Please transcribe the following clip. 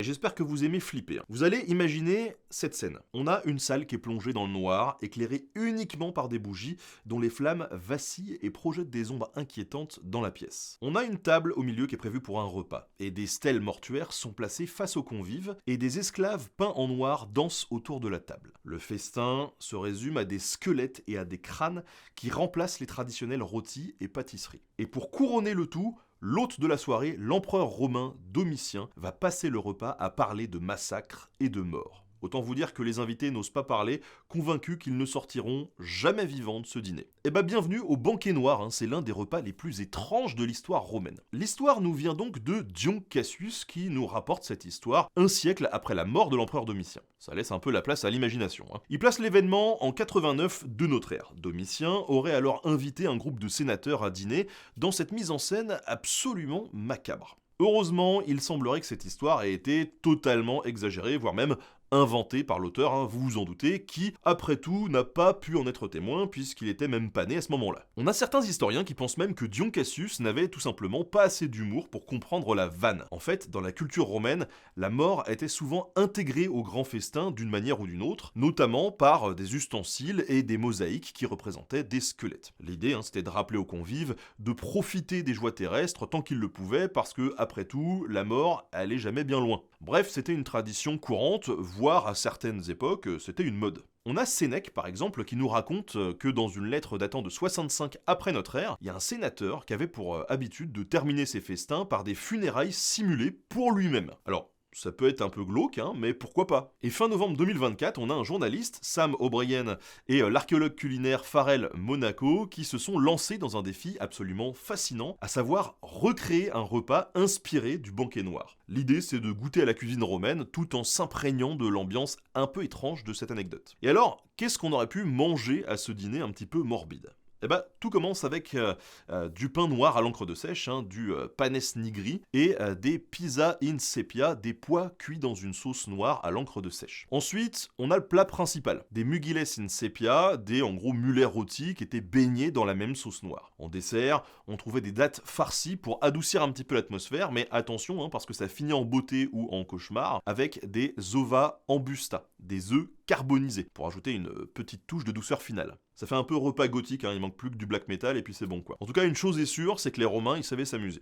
j'espère que vous aimez flipper. Vous allez imaginer cette scène. On a une salle qui est plongée dans le noir, éclairée uniquement par des bougies dont les flammes vacillent et projettent des ombres inquiétantes dans la pièce. On a une table au milieu qui est prévue pour un repas, et des stèles mortuaires sont placées face aux convives, et des esclaves peints en noir dansent autour de la table. Le festin se résume à des squelettes et à des crânes qui remplacent les traditionnels rôtis et pâtisseries. Et pour couronner le tout, l'hôte de la soirée, l'empereur romain Domitien, va passer le repas à parler de massacres et de morts. Autant vous dire que les invités n'osent pas parler, convaincus qu'ils ne sortiront jamais vivants de ce dîner. Eh ben bienvenue au banquet noir, c'est l'un des repas les plus étranges de l'histoire romaine. L'histoire nous vient donc de Dion Cassius qui nous rapporte cette histoire un siècle après la mort de l'empereur Domitien. Ça laisse un peu la place à l'imagination. Il place l'événement en 89 de notre ère. Domitien aurait alors invité un groupe de sénateurs à dîner dans cette mise en scène absolument macabre. Heureusement, il semblerait que cette histoire ait été totalement exagérée, voire même inventé par l'auteur, vous vous en doutez, qui, après tout, n'a pas pu en être témoin puisqu'il était même pas né à ce moment-là. On a certains historiens qui pensent même que Dion Cassius n'avait tout simplement pas assez d'humour pour comprendre la vanne. En fait, dans la culture romaine, la mort était souvent intégrée au grand festin d'une manière ou d'une autre, notamment par des ustensiles et des mosaïques qui représentaient des squelettes. L'idée, c'était de rappeler aux convives de profiter des joies terrestres tant qu'ils le pouvaient parce que, après tout, la mort allait jamais bien loin. Bref, c'était une tradition courante, voire à certaines époques, c'était une mode. On a Sénèque, par exemple, qui nous raconte que dans une lettre datant de 65 après notre ère, il y a un sénateur qui avait pour habitude de terminer ses festins par des funérailles simulées pour lui-même. Alors, ça peut être un peu glauque, mais pourquoi pas. Et fin novembre 2024, on a un journaliste, Sam O'Brien, et l'archéologue culinaire Farrell Monaco, qui se sont lancés dans un défi absolument fascinant, à savoir recréer un repas inspiré du banquet noir. L'idée, c'est de goûter à la cuisine romaine, tout en s'imprégnant de l'ambiance un peu étrange de cette anecdote. Et alors, qu'est-ce qu'on aurait pu manger à ce dîner un petit peu morbide ? Eh ben, tout commence avec du pain noir à l'encre de sèche, du panes nigri, et des pizza in sepia, des pois cuits dans une sauce noire à l'encre de sèche. Ensuite, on a le plat principal, des mugiles in sepia, des en gros mulets rôtis qui étaient baignés dans la même sauce noire. En dessert, on trouvait des dattes farcies pour adoucir un petit peu l'atmosphère, mais attention, parce que ça finit en beauté ou en cauchemar, avec des ova ambusta, des œufs carbonisés, pour ajouter une petite touche de douceur finale. Ça fait un peu repas gothique, il manque plus que du black metal et puis c'est bon quoi. En tout cas, une chose est sûre, c'est que les Romains, ils savaient s'amuser.